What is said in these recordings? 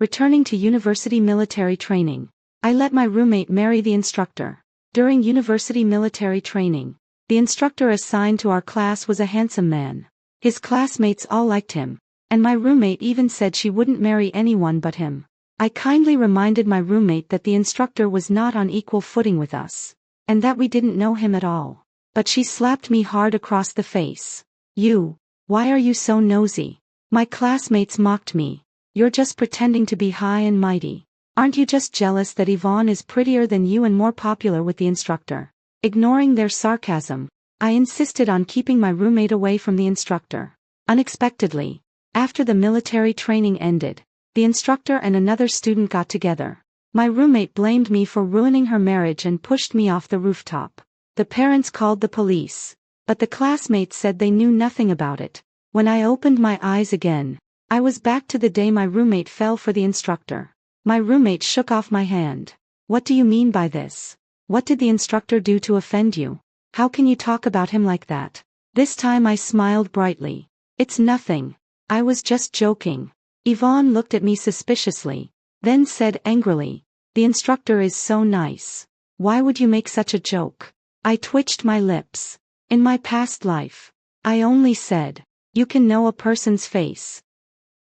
Returning to university military training. I let my roommate marry the instructor. During university military training, the instructor assigned to our class was a handsome man. His classmates all liked him, and my roommate even said she wouldn't marry anyone but him. I kindly reminded my roommate that the instructor was not on equal footing with us, and that we didn't know him at all. But she slapped me hard across the face. Why are you so nosy? My classmates mocked me. You're just pretending to be high and mighty. Aren't you just jealous that Yvonne is prettier than you and more popular with the instructor? Ignoring their sarcasm, I insisted on keeping my roommate away from the instructor. Unexpectedly, after the military training ended, the instructor and another student got together. My roommate blamed me for ruining her marriage and pushed me off the rooftop. The parents called the police, but the classmates said they knew nothing about it. When I opened my eyes again, I was back to the day my roommate fell for the instructor. My roommate shook off my hand. What do you mean by this? What did the instructor do to offend you? How can you talk about him like that? This time I smiled brightly. It's nothing. I was just joking. Yvonne looked at me suspiciously, then said angrily, "The instructor is so nice. Why would you make such a joke?" I twitched my lips. In my past life, I only said, "You can know a person's face,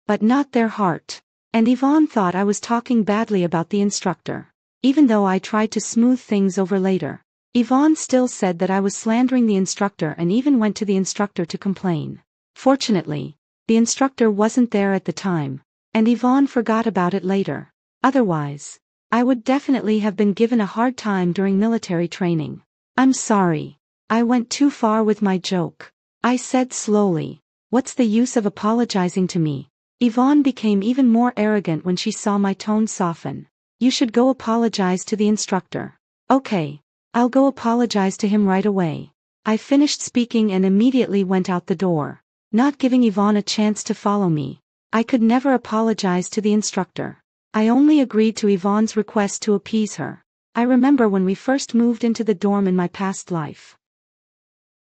but not their heart." And Yvonne thought I was talking badly about the instructor. Even though I tried to smooth things over later, Yvonne still said that I was slandering the instructor and even went to the instructor to complain. Fortunately, the instructor wasn't there at the time, and Yvonne forgot about it later. Otherwise, I would definitely have been given a hard time during military training. "I'm sorry. I went too far with my joke," I said slowly. "What's the use of apologizing to me?" Yvonne became even more arrogant when she saw my tone soften. "You should go apologize to the instructor." "Okay, I'll go apologize to him right away." I finished speaking and immediately went out the door, not giving Yvonne a chance to follow me. I could never apologize to the instructor. I only agreed to Yvonne's request to appease her. I remember when we first moved into the dorm in my past life.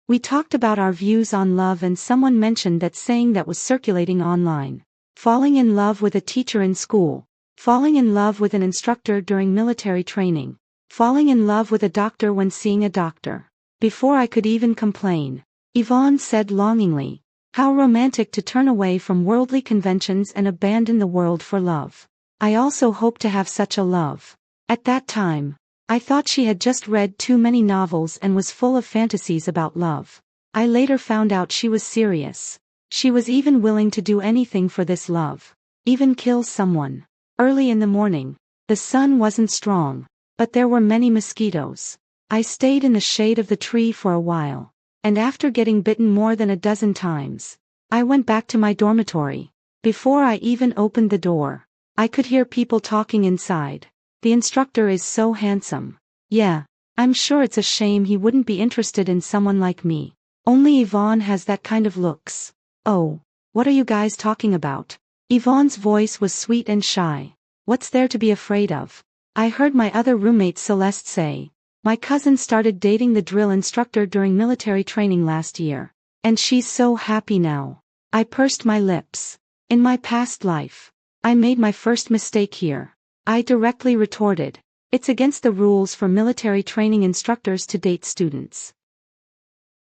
We talked about our views on love and someone mentioned that saying that was circulating online. Falling in love with a teacher in school. Falling in love with an instructor during military training. Falling in love with a doctor when seeing a doctor. Before I could even complain, Yvonne said longingly, "How romantic to turn away from worldly conventions and abandon the world for love. I also hope to have such a love." At that time, I thought she had just read too many novels and was full of fantasies about love. I later found out she was serious. She was even willing to do anything for this love. Even kill someone. Early in the morning, the sun wasn't strong, but there were many mosquitoes. I stayed in the shade of the tree for a while, and after getting bitten more than a dozen times, I went back to my dormitory. Before I even opened the door, I could hear people talking inside. "The instructor is so handsome. Yeah, I'm sure it's a shame he wouldn't be interested in someone like me. Only Yvonne has that kind of looks." "Oh, what are you guys talking about?" Yvonne's voice was sweet and shy. "What's there to be afraid of?" I heard my other roommate Celeste say, "My cousin started dating the drill instructor during military training last year, and she's so happy now." I pursed my lips. "In my past life, I made my first mistake here," I directly retorted. "It's against the rules for military training instructors to date students."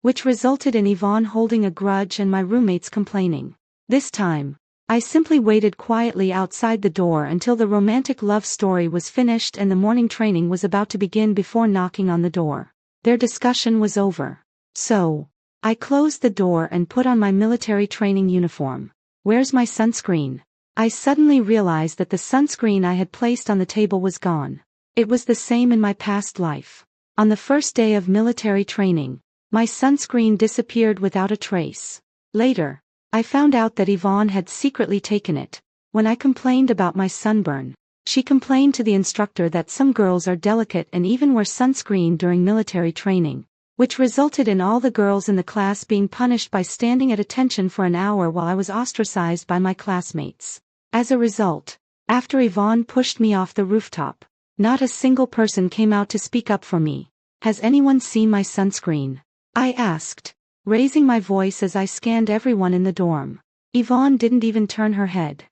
Which resulted in Yvonne holding a grudge and my roommates complaining. This time, I simply waited quietly outside the door until the romantic love story was finished and the morning training was about to begin before knocking on the door. Their discussion was over. So, I closed the door and put on my military training uniform. "Where's my sunscreen?" I suddenly realized that the sunscreen I had placed on the table was gone. It was the same in my past life. On the first day of military training, my sunscreen disappeared without a trace. Later, I found out that Yvonne had secretly taken it. When I complained about my sunburn, she complained to the instructor that some girls are delicate and even wear sunscreen during military training, which resulted in all the girls in the class being punished by standing at attention for an hour while I was ostracized by my classmates. As a result, after Yvonne pushed me off the rooftop, not a single person came out to speak up for me. "Has anyone seen my sunscreen?" I asked, raising my voice as I scanned everyone in the dorm. Yvonne didn't even turn her head.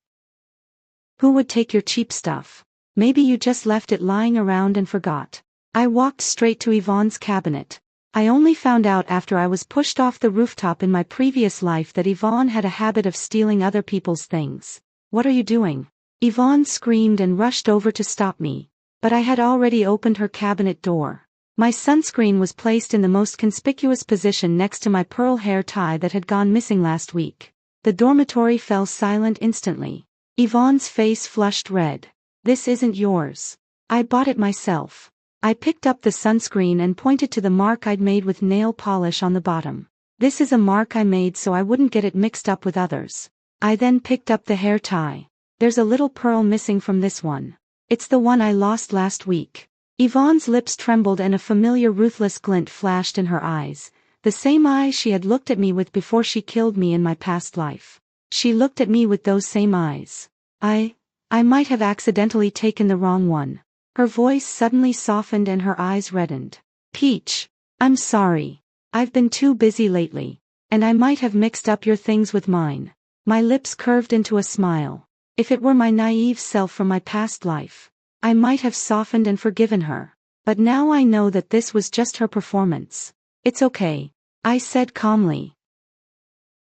Who would take your cheap stuff? Maybe you just left it lying around and forgot. I walked straight to Yvonne's cabinet. I only found out after I was pushed off the rooftop in my previous life that Yvonne had a habit of stealing other people's things. What are you doing? Yvonne screamed and rushed over to stop me. But I had already opened her cabinet door. My sunscreen was placed in the most conspicuous position next to my pearl hair tie that had gone missing last week. The dormitory fell silent instantly. Yvonne's face flushed red. This isn't yours. I bought it myself. I picked up the sunscreen and pointed to the mark I'd made with nail polish on the bottom. This is a mark I made so I wouldn't get it mixed up with others. I then picked up the hair tie. There's a little pearl missing from this one. It's the one I lost last week. Yvonne's lips trembled and a familiar ruthless glint flashed in her eyes, the same eyes she had looked at me with before she killed me in my past life. She looked at me with those same eyes. I might have accidentally taken the wrong one. Her voice suddenly softened and her eyes reddened. Peach, I'm sorry. I've been too busy lately, and I might have mixed up your things with mine. My lips curved into a smile. If it were my naive self from my past life, I might have softened and forgiven her. But now I know that this was just her performance. It's okay, I said calmly.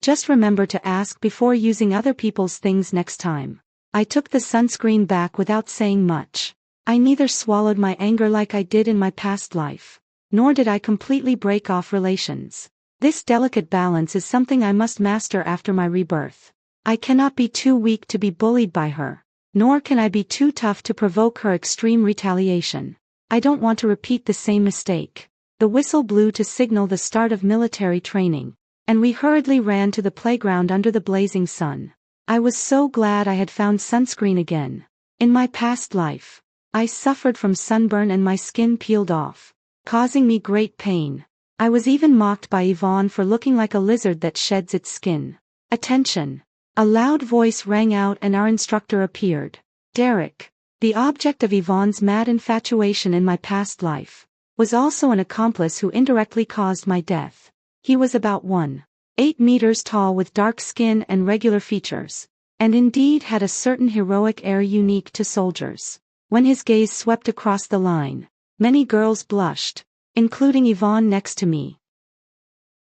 Just remember to ask before using other people's things next time. I took the sunscreen back without saying much. I neither swallowed my anger like I did in my past life, nor did I completely break off relations. This delicate balance is something I must master after my rebirth. I cannot be too weak to be bullied by her, nor can I be too tough to provoke her extreme retaliation. I don't want to repeat the same mistake. The whistle blew to signal the start of military training, and we hurriedly ran to the playground under the blazing sun. I was so glad I had found sunscreen again. In my past life, I suffered from sunburn and my skin peeled off, causing me great pain. I was even mocked by Yvonne for looking like a lizard that sheds its skin. Attention! A loud voice rang out and our instructor appeared. Derek, the object of Yvonne's mad infatuation in my past life, was also an accomplice who indirectly caused my death. He was about 1.8 meters tall with dark skin and regular features, and indeed had a certain heroic air unique to soldiers. When his gaze swept across the line, many girls blushed, including Yvonne next to me.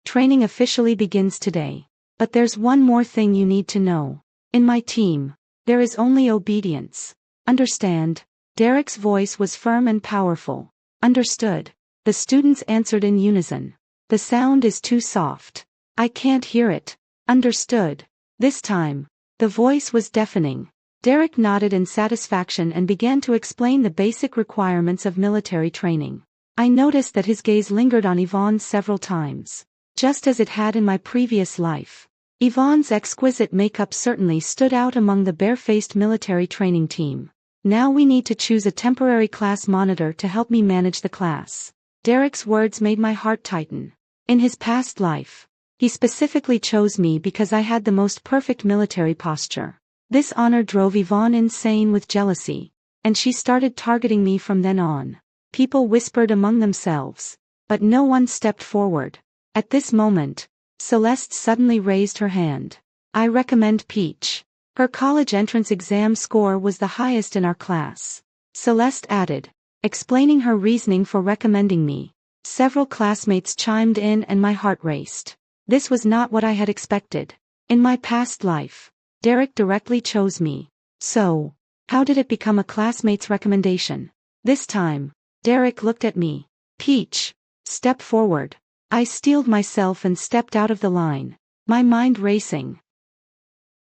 Training officially begins today. But there's one more thing you need to know. In my team, there is only obedience. Understand? Derek's voice was firm and powerful. Understood. The students answered in unison. The sound is too soft. I can't hear it. Understood. This time, the voice was deafening. Derek nodded in satisfaction and began to explain the basic requirements of military training. I noticed that his gaze lingered on Yvonne several times, just as it had in my previous life. Yvonne's exquisite makeup certainly stood out among the bare-faced military training team. Now we need to choose a temporary class monitor to help me manage the class. Derek's words made my heart tighten. In his past life, he specifically chose me because I had the most perfect military posture. This honor drove Yvonne insane with jealousy, and she started targeting me from then on. People whispered among themselves, but no one stepped forward. At this moment, Celeste suddenly raised her hand. I recommend Peach. Her college entrance exam score was the highest in our class. Celeste added, explaining her reasoning for recommending me. Several classmates chimed in and my heart raced. This was not what I had expected. In my past life, Derek directly chose me. So, how did it become a classmate's recommendation? This time, Derek looked at me. Peach, step forward. I steeled myself and stepped out of the line, my mind racing.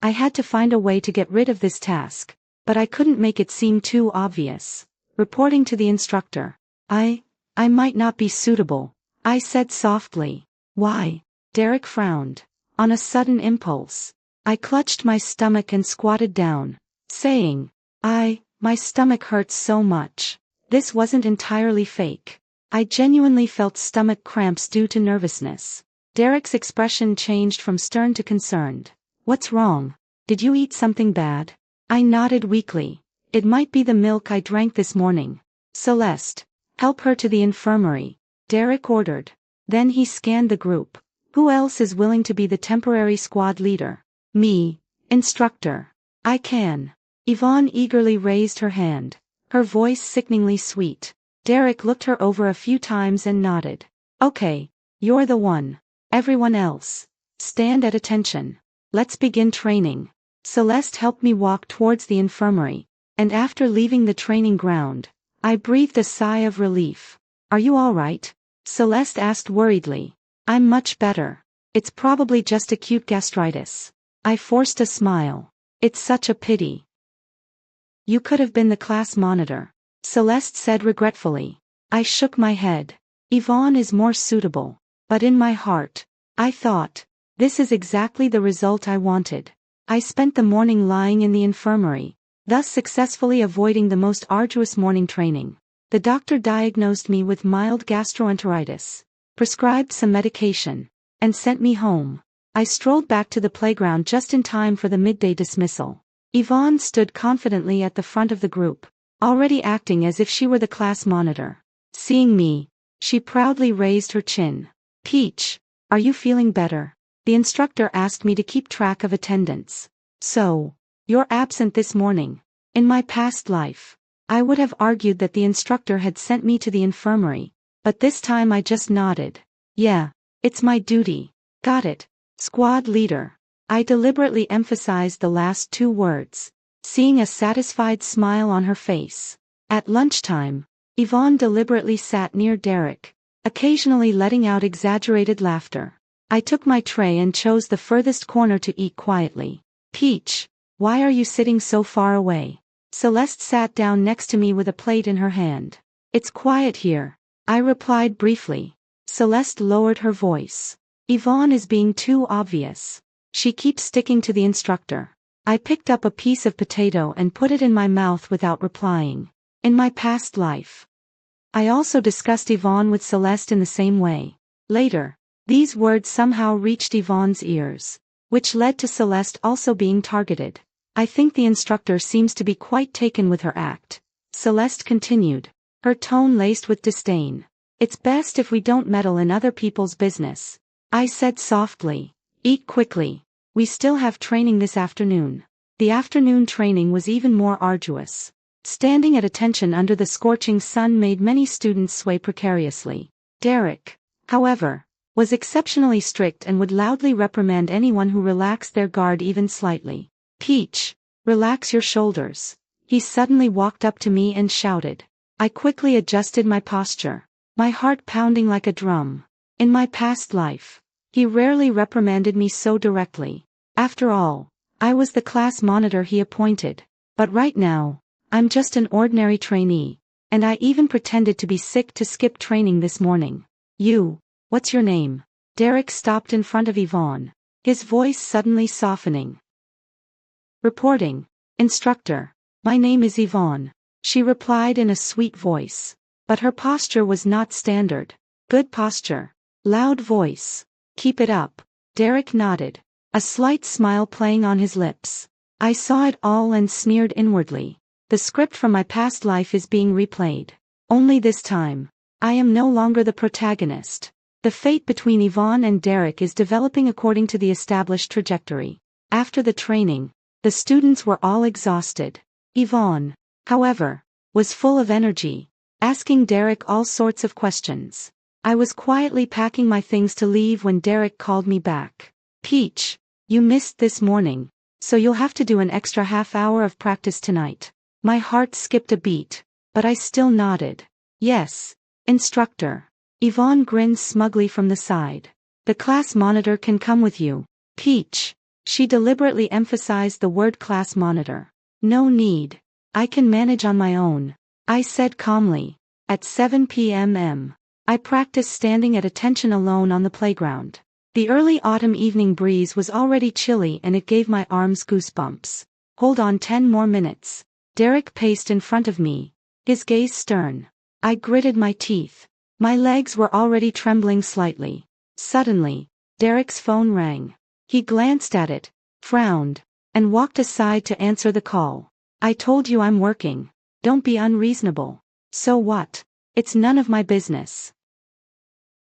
I had to find a way to get rid of this task, but I couldn't make it seem too obvious. Reporting to the instructor. I might not be suitable, I said softly. Why? Derek frowned. On a sudden impulse, I clutched my stomach and squatted down, saying, my stomach hurts so much. This wasn't entirely fake. I genuinely felt stomach cramps due to nervousness. Derek's expression changed from stern to concerned. What's wrong? Did you eat something bad? I nodded weakly. It might be the milk I drank this morning. Celeste, help her to the infirmary, Derek ordered. Then he scanned the group. Who else is willing to be the temporary squad leader? Me, instructor. I can. Yvonne eagerly raised her hand, her voice sickeningly sweet. Derek looked her over a few times and nodded. Okay, you're the one. Everyone else, stand at attention. Let's begin training. Celeste helped me walk towards the infirmary, and after leaving the training ground, I breathed a sigh of relief. Are you all right? Celeste asked worriedly. I'm much better. It's probably just acute gastritis. I forced a smile. It's such a pity. You could have been the class monitor, Celeste said regretfully. I shook my head. Yvonne is more suitable. But in my heart, I thought, this is exactly the result I wanted. I spent the morning lying in the infirmary, thus successfully avoiding the most arduous morning training. The doctor diagnosed me with mild gastroenteritis, prescribed some medication, and sent me home. I strolled back to the playground just in time for the midday dismissal. Yvonne stood confidently at the front of the group, already acting as if she were the class monitor. Seeing me, she proudly raised her chin. Peach, are you feeling better? The instructor asked me to keep track of attendance. So, you're absent this morning. In my past life, I would have argued that the instructor had sent me to the infirmary, but this time I just nodded. Yeah, it's my duty. Got it. Squad leader. I deliberately emphasized the last two words, seeing a satisfied smile on her face. At lunchtime, Yvonne deliberately sat near Derek, occasionally letting out exaggerated laughter. I took my tray and chose the furthest corner to eat quietly. Peach, why are you sitting so far away? Celeste sat down next to me with a plate in her hand. It's quiet here, I replied briefly. Celeste lowered her voice. Yvonne is being too obvious. She keeps sticking to the instructor. I picked up a piece of potato and put it in my mouth without replying. In my past life, I also discussed Yvonne with Celeste in the same way. Later, these words somehow reached Yvonne's ears, which led to Celeste also being targeted. I think the instructor seems to be quite taken with her act. Celeste continued, her tone laced with disdain. It's best if we don't meddle in other people's business. I said softly, eat quickly. We still have training this afternoon. The afternoon training was even more arduous. Standing at attention under the scorching sun made many students sway precariously. Derek, however, was exceptionally strict and would loudly reprimand anyone who relaxed their guard even slightly. Peach, relax your shoulders. He suddenly walked up to me and shouted. I quickly adjusted my posture, my heart pounding like a drum. In my past life, he rarely reprimanded me so directly. After all, I was the class monitor he appointed. But right now, I'm just an ordinary trainee, and I even pretended to be sick to skip training this morning. What's your name? Derek stopped in front of Yvonne, his voice suddenly softening. Reporting, Instructor. My name is Yvonne, she replied in a sweet voice. But her posture was not standard. Good posture. Loud voice. Keep it up. Derek nodded, a slight smile playing on his lips. I saw it all and sneered inwardly. The script from my past life is being replayed. Only this time, I am no longer the protagonist. The fate between Yvonne and Derek is developing according to the established trajectory. After the training, the students were all exhausted. Yvonne, however, was full of energy, asking Derek all sorts of questions. I was quietly packing my things to leave when Derek called me back. Peach, you missed this morning, so you'll have to do an extra half-hour of practice tonight. My heart skipped a beat, but I still nodded. Yes, Instructor. Yvonne grinned smugly from the side. The class monitor can come with you. Peach. She deliberately emphasized the word class monitor. No need. I can manage on my own, I said calmly. At 7 p.m. I practiced standing at attention alone on the playground. The early autumn evening breeze was already chilly and it gave my arms goosebumps. Hold on 10 more minutes. Derek paced in front of me, his gaze stern. I gritted my teeth. My legs were already trembling slightly. Suddenly, Derek's phone rang. He glanced at it, frowned, and walked aside to answer the call. I told you I'm working. Don't be unreasonable. So what? It's none of my business.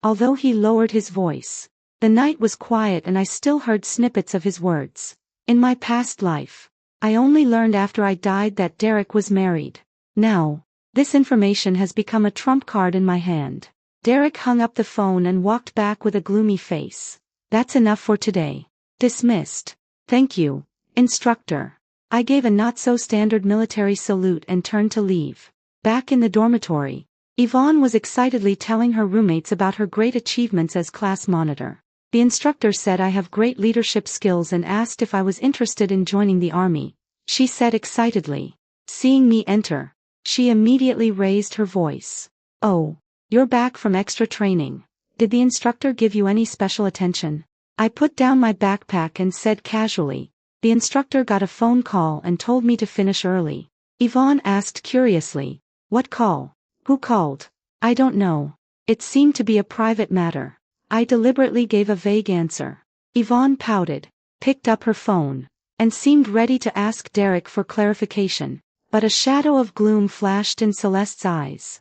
Although he lowered his voice, the night was quiet and I still heard snippets of his words. In my past life, I only learned after I died that Derek was married. Now, this information has become a trump card in my hand. Derek hung up the phone and walked back with a gloomy face. That's enough for today. Dismissed. Thank you, instructor. I gave a not-so-standard military salute and turned to leave. Back in the dormitory, Yvonne was excitedly telling her roommates about her great achievements as class monitor. The instructor said I have great leadership skills and asked if I was interested in joining the army, she said excitedly. Seeing me enter, she immediately raised her voice. Oh, you're back from extra training. Did the instructor give you any special attention? I put down my backpack and said casually, the instructor got a phone call and told me to finish early. Yvonne asked curiously, what call? Who called? I don't know. It seemed to be a private matter. I deliberately gave a vague answer. Yvonne pouted, picked up her phone, and seemed ready to ask Derek for clarification, but a shadow of gloom flashed in Celeste's eyes.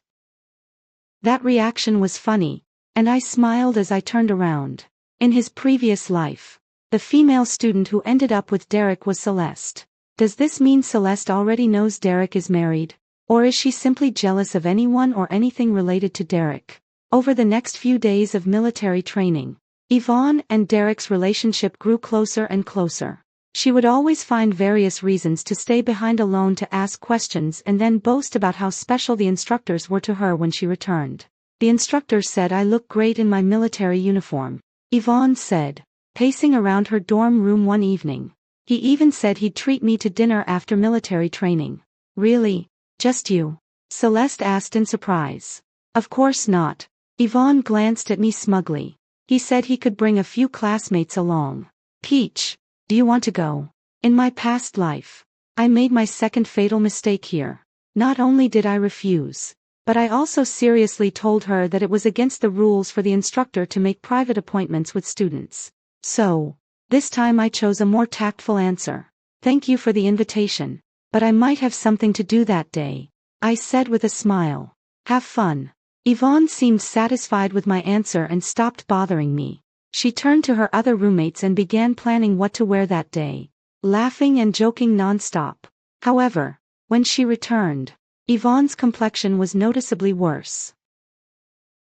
That reaction was funny, and I smiled as I turned around. In his previous life, the female student who ended up with Derek was Celeste. Does this mean Celeste already knows Derek is married? Or is she simply jealous of anyone or anything related to Derek? Over the next few days of military training, Yvonne and Derek's relationship grew closer and closer. She would always find various reasons to stay behind alone to ask questions and then boast about how special the instructors were to her when she returned. The instructor said I look great in my military uniform, Yvonne said, pacing around her dorm room one evening. He even said he'd treat me to dinner after military training. Really? Just you? Celeste asked in surprise. Of course not. Yvonne glanced at me smugly. He said he could bring a few classmates along. Peach, do you want to go? In my past life, I made my second fatal mistake here. Not only did I refuse, but I also seriously told her that it was against the rules for the instructor to make private appointments with students. So, this time I chose a more tactful answer. Thank you for the invitation, but I might have something to do that day, I said with a smile. Have fun. Yvonne seemed satisfied with my answer and stopped bothering me. She turned to her other roommates and began planning what to wear that day, laughing and joking non-stop. However, when she returned, Yvonne's complexion was noticeably worse.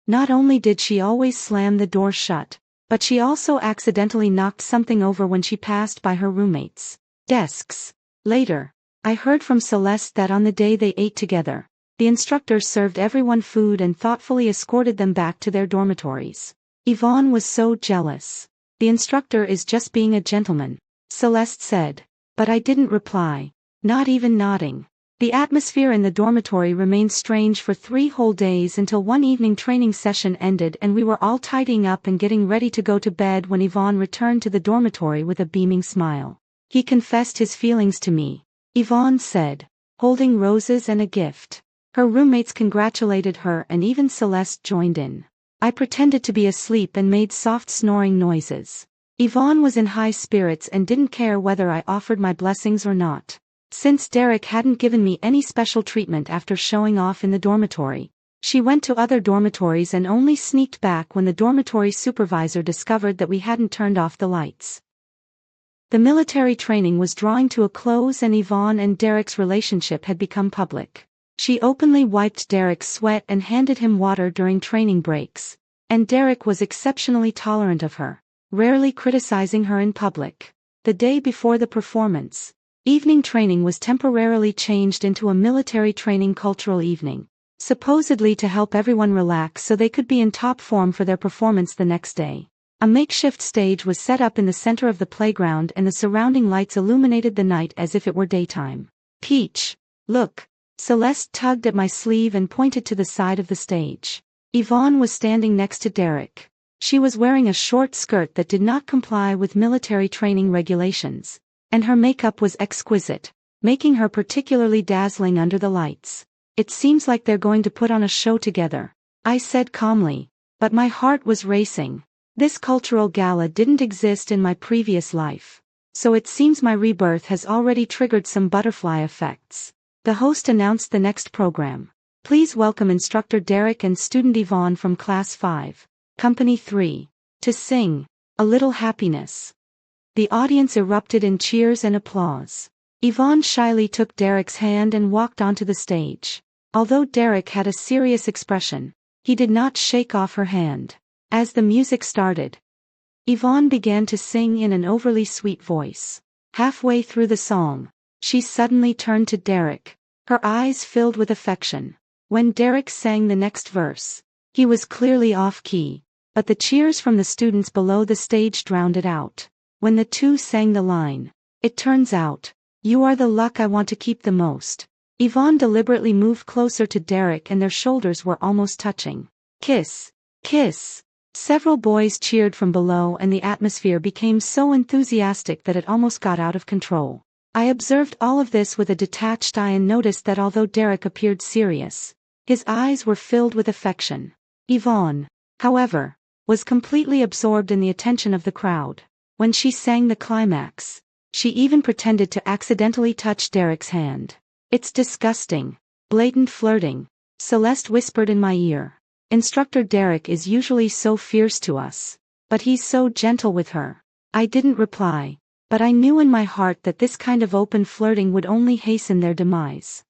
Not only did she always slam the door shut, but she also accidentally knocked something over when she passed by her roommates' desks. Later, I heard from Celeste that on the day they ate together, the instructor served everyone food and thoughtfully escorted them back to their dormitories. Yvonne was so jealous. The instructor is just being a gentleman, Celeste said. But I didn't reply, not even nodding. The atmosphere in the dormitory remained strange for 3 whole days until one evening training session ended and we were all tidying up and getting ready to go to bed when Yvonne returned to the dormitory with a beaming smile. He confessed his feelings to me, Yvonne said, holding roses and a gift. Her roommates congratulated her and even Celeste joined in. I pretended to be asleep and made soft snoring noises. Yvonne was in high spirits and didn't care whether I offered my blessings or not. Since Derek hadn't given me any special treatment after showing off in the dormitory, she went to other dormitories and only sneaked back when the dormitory supervisor discovered that we hadn't turned off the lights. The military training was drawing to a close and Yvonne and Derek's relationship had become public. She openly wiped Derek's sweat and handed him water during training breaks, and Derek was exceptionally tolerant of her, rarely criticizing her in public. The day before the performance, evening training was temporarily changed into a military training cultural evening, supposedly to help everyone relax so they could be in top form for their performance the next day. A makeshift stage was set up in the center of the playground and the surrounding lights illuminated the night as if it were daytime. Peach, look. Celeste tugged at my sleeve and pointed to the side of the stage. Yvonne was standing next to Derek. She was wearing a short skirt that did not comply with military training regulations, and her makeup was exquisite, making her particularly dazzling under the lights. It seems like they're going to put on a show together, I said calmly, but my heart was racing. This cultural gala didn't exist in my previous life, so it seems my rebirth has already triggered some butterfly effects. The host announced the next program. Please welcome Instructor Derek and student Yvonne from Class 5, Company 3, to sing, A Little Happiness. The audience erupted in cheers and applause. Yvonne shyly took Derek's hand and walked onto the stage. Although Derek had a serious expression, he did not shake off her hand. As the music started, Yvonne began to sing in an overly sweet voice. Halfway through the song, she suddenly turned to Derek, her eyes filled with affection. When Derek sang the next verse, he was clearly off-key, but the cheers from the students below the stage drowned it out. When the two sang the line, "It turns out, you are the luck I want to keep the most," Yvonne deliberately moved closer to Derek and their shoulders were almost touching. "Kiss, kiss." Several boys cheered from below and the atmosphere became so enthusiastic that it almost got out of control. I observed all of this with a detached eye and noticed that although Derek appeared serious, his eyes were filled with affection. Yvonne, however, was completely absorbed in the attention of the crowd. When she sang the climax, she even pretended to accidentally touch Derek's hand. "It's disgusting. Blatant flirting," Celeste whispered in my ear. "Instructor Derek is usually so fierce to us, but he's so gentle with her." I didn't reply, but I knew in my heart that this kind of open flirting would only hasten their demise.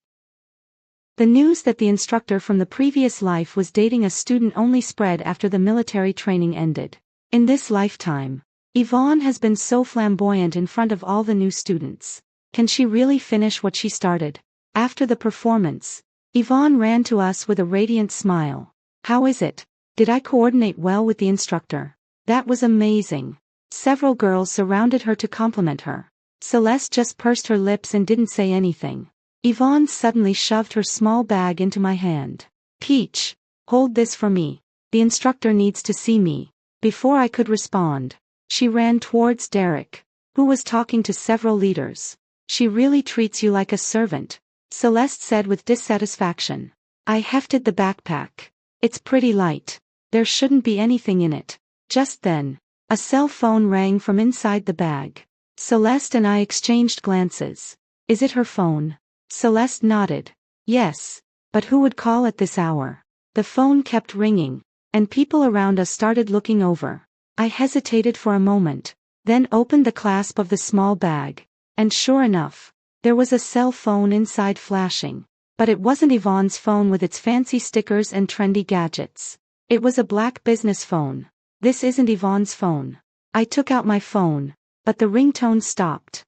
The news that the instructor from the previous life was dating a student only spread after the military training ended. In this lifetime, Yvonne has been so flamboyant in front of all the new students. Can she really finish what she started? After the performance, Yvonne ran to us with a radiant smile. "How is it? Did I coordinate well with the instructor?" "That was amazing." Several girls surrounded her to compliment her. Celeste just pursed her lips and didn't say anything. Yvonne suddenly shoved her small bag into my hand. "Peach, hold this for me. The instructor needs to see me." Before I could respond, she ran towards Derek, who was talking to several leaders. "She really treats you like a servant," Celeste said with dissatisfaction. I hefted the backpack. "It's pretty light. There shouldn't be anything in it." Just then, a cell phone rang from inside the bag. Celeste and I exchanged glances. "Is it her phone?" Celeste nodded. "Yes, but who would call at this hour?" The phone kept ringing, and people around us started looking over. I hesitated for a moment, then opened the clasp of the small bag, and sure enough, there was a cell phone inside flashing. But it wasn't Yvonne's phone with its fancy stickers and trendy gadgets. It was a black business phone. "This isn't Yvonne's phone." I took out my phone, but the ringtone stopped.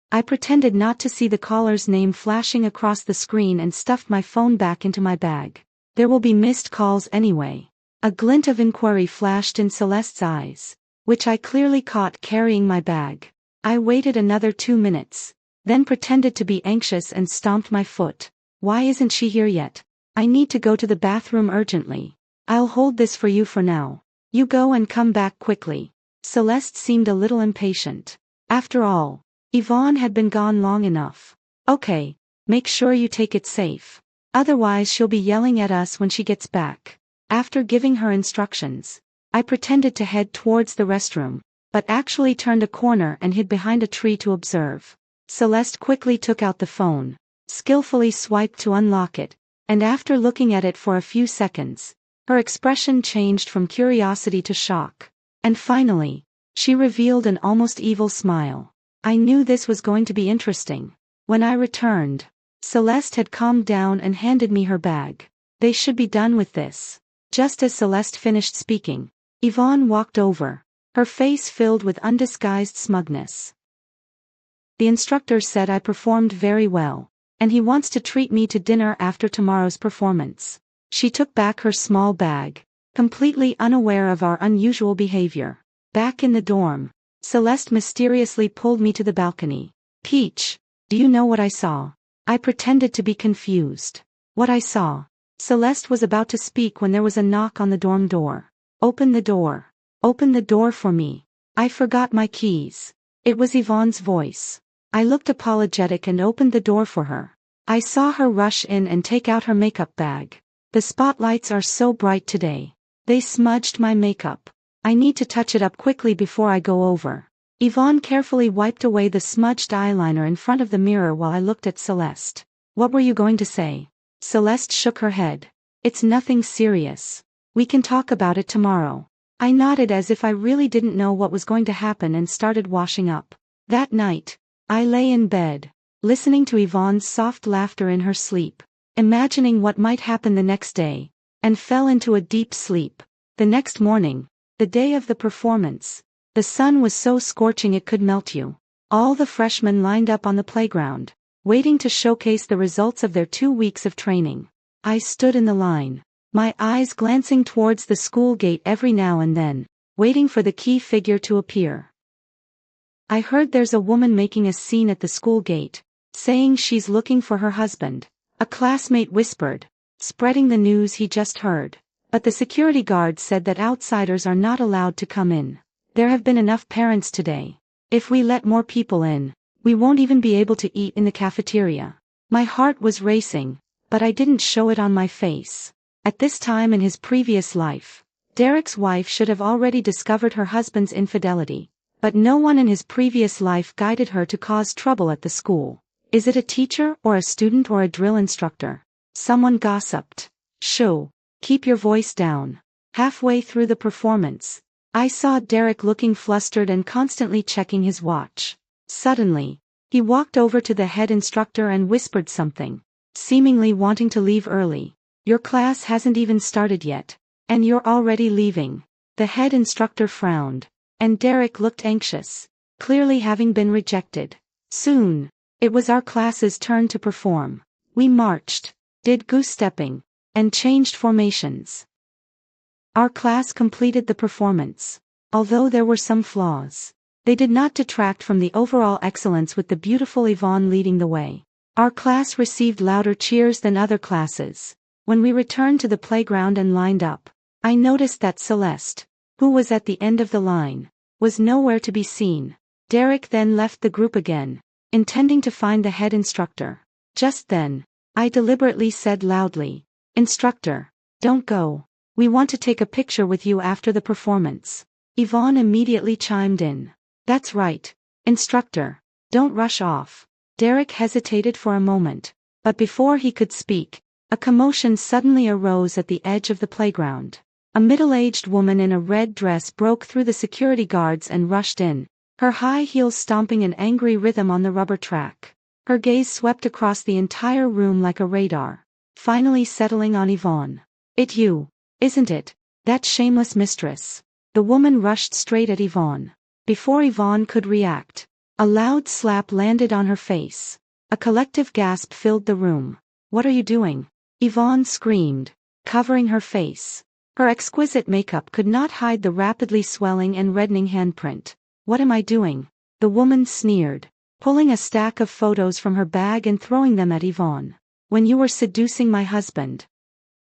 I pretended not to see the caller's name flashing across the screen and stuffed my phone back into my bag. There will be missed calls anyway. A glint of inquiry flashed in Celeste's eyes, which I clearly caught carrying my bag. I waited another 2 minutes, then pretended to be anxious and stomped my foot. "Why isn't she here yet? I need to go to the bathroom urgently." "I'll hold this for you for now. You go and come back quickly." Celeste seemed a little impatient. After all, Yvonne had been gone long enough. "Okay, make sure you take it safe. Otherwise she'll be yelling at us when she gets back." After giving her instructions, I pretended to head towards the restroom, but actually turned a corner and hid behind a tree to observe. Celeste quickly took out the phone, skillfully swiped to unlock it, and after looking at it for a few seconds, her expression changed from curiosity to shock. And finally, she revealed an almost evil smile. I knew this was going to be interesting. When I returned, Celeste had calmed down and handed me her bag. "They should be done with this." Just as Celeste finished speaking, Yvonne walked over, her face filled with undisguised smugness. "The instructor said I performed very well, and he wants to treat me to dinner after tomorrow's performance." She took back her small bag, completely unaware of our unusual behavior. Back in the dorm, Celeste mysteriously pulled me to the balcony. "Peach, do you know what I saw?" I pretended to be confused. "What I saw?" Celeste was about to speak when there was a knock on the dorm door. "Open the door. Open the door for me. I forgot my keys." It was Yvonne's voice. I looked apologetic and opened the door for her. I saw her rush in and take out her makeup bag. "The spotlights are so bright today. They smudged my makeup. I need to touch it up quickly before I go over." Yvonne carefully wiped away the smudged eyeliner in front of the mirror while I looked at Celeste. "What were you going to say?" Celeste shook her head. "It's nothing serious. We can talk about it tomorrow." I nodded as if I really didn't know what was going to happen and started washing up. That night, I lay in bed, listening to Yvonne's soft laughter in her sleep, imagining what might happen the next day, and fell into a deep sleep. The next morning, the day of the performance, the sun was so scorching it could melt you. All the freshmen lined up on the playground, waiting to showcase the results of their 2 weeks of training. I stood in the line, my eyes glancing towards the school gate every now and then, waiting for the key figure to appear. I heard there's a woman making a scene at the school gate, saying she's looking for her husband, a classmate whispered, spreading the news he just heard. But the security guard said that outsiders are not allowed to come in. There have been enough parents today. If we let more people in, we won't even be able to eat in the cafeteria. My heart was racing, but I didn't show it on my face. At this time in his previous life, Derek's wife should have already discovered her husband's infidelity. But no one in his previous life guided her to cause trouble at the school. Is it a teacher or a student or a drill instructor? Someone gossiped. Shoo, keep your voice down. Halfway through the performance, I saw Derek looking flustered and constantly checking his watch. Suddenly, he walked over to the head instructor and whispered something, seemingly wanting to leave early. Your class hasn't even started yet, and you're already leaving. The head instructor frowned, and Derek looked anxious, clearly having been rejected. Soon, it was our class's turn to perform. We marched, did goose-stepping, and changed formations. Our class completed the performance. Although there were some flaws, they did not detract from the overall excellence with the beautiful Yvonne leading the way. Our class received louder cheers than other classes. When we returned to the playground and lined up, I noticed that Celeste, who was at the end of the line, was nowhere to be seen. Derek then left the group again, intending to find the head instructor. Just then, I deliberately said loudly, "Instructor, don't go. We want to take a picture with you after the performance." Yvonne immediately chimed in. "That's right, instructor. Don't rush off." Derek hesitated for a moment, but before he could speak, a commotion suddenly arose at the edge of the playground. A middle-aged woman in a red dress broke through the security guards and rushed in, her high heels stomping an angry rhythm on the rubber track. Her gaze swept across the entire room like a radar, finally settling on Yvonne. "It you, isn't it? That shameless mistress." The woman rushed straight at Yvonne. Before Yvonne could react, a loud slap landed on her face. A collective gasp filled the room. "What are you doing?" Yvonne screamed, covering her face. Her exquisite makeup could not hide the rapidly swelling and reddening handprint. "What am I doing?" The woman sneered, pulling a stack of photos from her bag and throwing them at Yvonne. "When you were seducing my husband.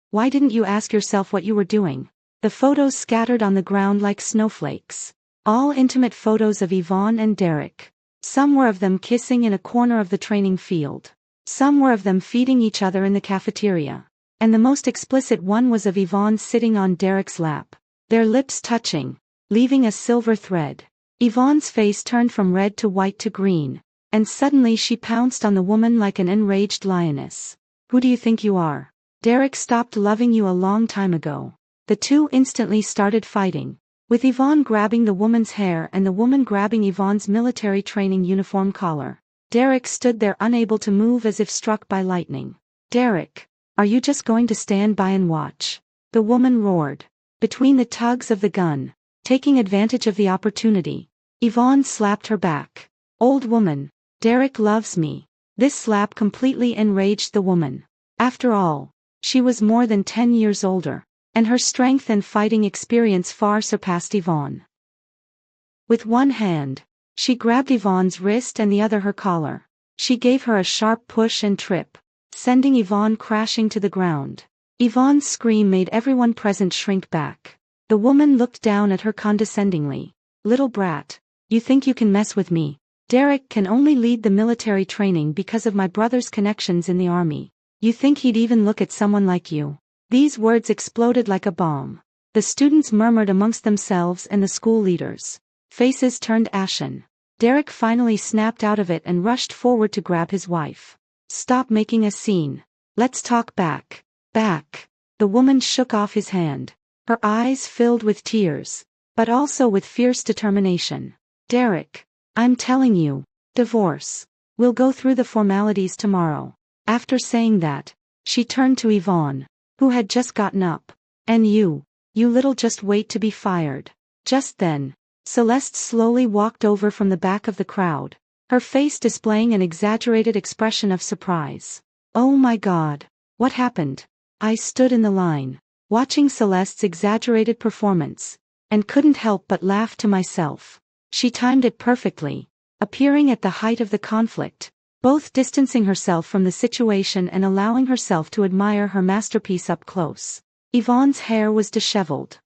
Why didn't you ask yourself what you were doing?" The photos scattered on the ground like snowflakes. All intimate photos of Yvonne and Derek. Some were of them kissing in a corner of the training field. Some were of them feeding each other in the cafeteria. And the most explicit one was of Yvonne sitting on Derek's lap, their lips touching, leaving a silver thread. Yvonne's face turned from red to white to green, and suddenly she pounced on the woman like an enraged lioness. "Who do you think you are? Derek stopped loving you a long time ago." The two instantly started fighting, with Yvonne grabbing the woman's hair and the woman grabbing Yvonne's military training uniform collar. Derek stood there unable to move as if struck by lightning. "Derek, are you just going to stand by and watch?" the woman roared. Between the tugs of the gun, taking advantage of the opportunity, Yvonne slapped her back. "Old woman, Derek loves me." This slap completely enraged the woman. After all, she was more than 10 years older, and her strength and fighting experience far surpassed Yvonne. With one hand, she grabbed Yvonne's wrist and the other her collar. She gave her a sharp push and trip, sending Yvonne crashing to the ground. Yvonne's scream made everyone present shrink back. The woman looked down at her condescendingly. "Little brat, you think you can mess with me? Derek can only lead the military training because of my brother's connections in the army. You think he'd even look at someone like you?" These words exploded like a bomb. The students murmured amongst themselves and the school leaders. Faces turned ashen. Derek finally snapped out of it and rushed forward to grab his wife. "Stop making a scene. Let's talk back." "Back." The woman shook off his hand. Her eyes filled with tears, but also with fierce determination. "Derek, I'm telling you, Divorce. We'll go through the formalities tomorrow. After saying that, she turned to Yvonne, who had just gotten up. And you little just wait to be fired. Just then, Celeste slowly walked over from the back of the crowd, her face displaying an exaggerated expression of surprise. Oh my God, what happened? I stood in the line, watching Celeste's exaggerated performance, and couldn't help but laugh to myself. She timed it perfectly, appearing at the height of the conflict, both distancing herself from the situation and allowing herself to admire her masterpiece up close. Yvonne's hair was disheveled.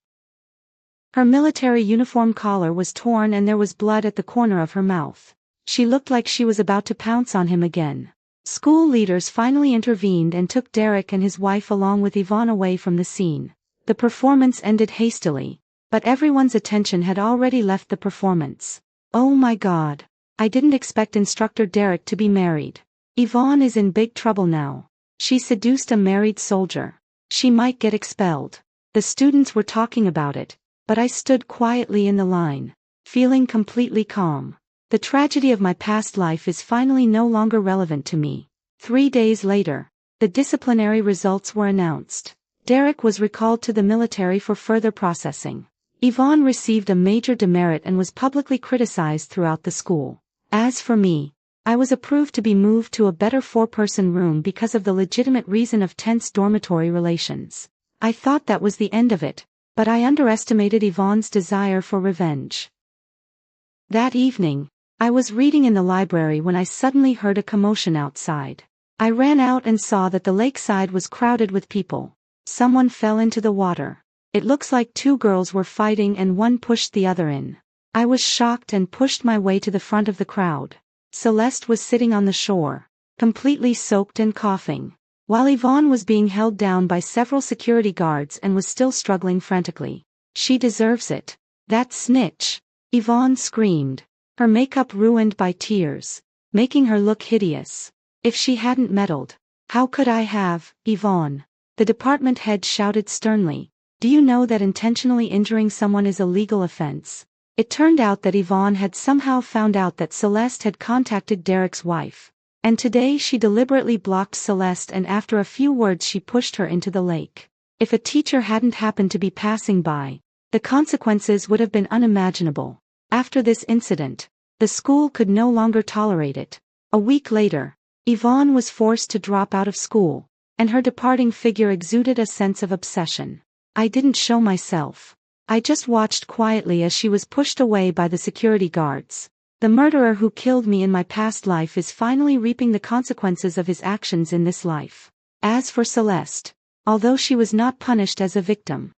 Her military uniform collar was torn and there was blood at the corner of her mouth. She looked like she was about to pounce on him again. School leaders finally intervened and took Derek and his wife along with Yvonne away from the scene. The performance ended hastily, but everyone's attention had already left the performance. Oh my God. I didn't expect Instructor Derek to be married. Yvonne is in big trouble now. She seduced a married soldier. She might get expelled. The students were talking about it, but I stood quietly in the line, feeling completely calm. The tragedy of my past life is finally no longer relevant to me. 3 days later, the disciplinary results were announced. Derek was recalled to the military for further processing. Yvonne received a major demerit and was publicly criticized throughout the school. As for me, I was approved to be moved to a better 4-person room because of the legitimate reason of tense dormitory relations. I thought that was the end of it, but I underestimated Yvonne's desire for revenge. That evening, I was reading in the library when I suddenly heard a commotion outside. I ran out and saw that the lakeside was crowded with people. Someone fell into the water. It looks like 2 girls were fighting and one pushed the other in. I was shocked and pushed my way to the front of the crowd. Celeste was sitting on the shore, completely soaked and coughing, while Yvonne was being held down by several security guards and was still struggling frantically. She deserves it. That snitch! Yvonne screamed, her makeup ruined by tears, making her look hideous. If she hadn't meddled, how could I have, Yvonne? The department head shouted sternly, "Do you know that intentionally injuring someone is a legal offense?" It turned out that Yvonne had somehow found out that Celeste had contacted Derek's wife, and today she deliberately blocked Celeste and after a few words she pushed her into the lake. If a teacher hadn't happened to be passing by, the consequences would have been unimaginable. After this incident, the school could no longer tolerate it. A week later, Yvonne was forced to drop out of school, and her departing figure exuded a sense of obsession. I didn't show myself. I just watched quietly as she was pushed away by the security guards. The murderer who killed me in my past life is finally reaping the consequences of his actions in this life. As for Celeste, although she was not punished as a victim,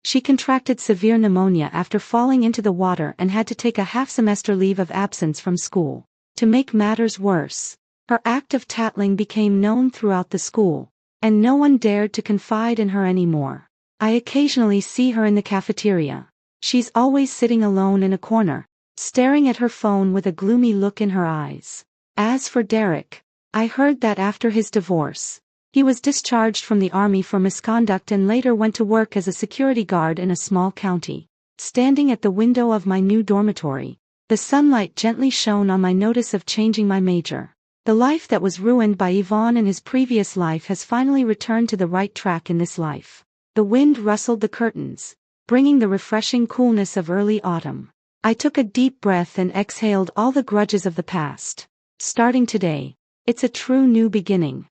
she contracted severe pneumonia after falling into the water and had to take a half-semester leave of absence from school. To make matters worse, her act of tattling became known throughout the school, and no one dared to confide in her anymore. I occasionally see her in the cafeteria. She's always sitting alone in a corner, staring at her phone with a gloomy look in her eyes. As for Derek, I heard that after his divorce, he was discharged from the army for misconduct and later went to work as a security guard in a small county. Standing at the window of my new dormitory, the sunlight gently shone on my notice of changing my major. The life that was ruined by Yvonne in his previous life has finally returned to the right track in this life. The wind rustled the curtains, bringing the refreshing coolness of early autumn. I took a deep breath and exhaled all the grudges of the past. Starting today, it's a true new beginning.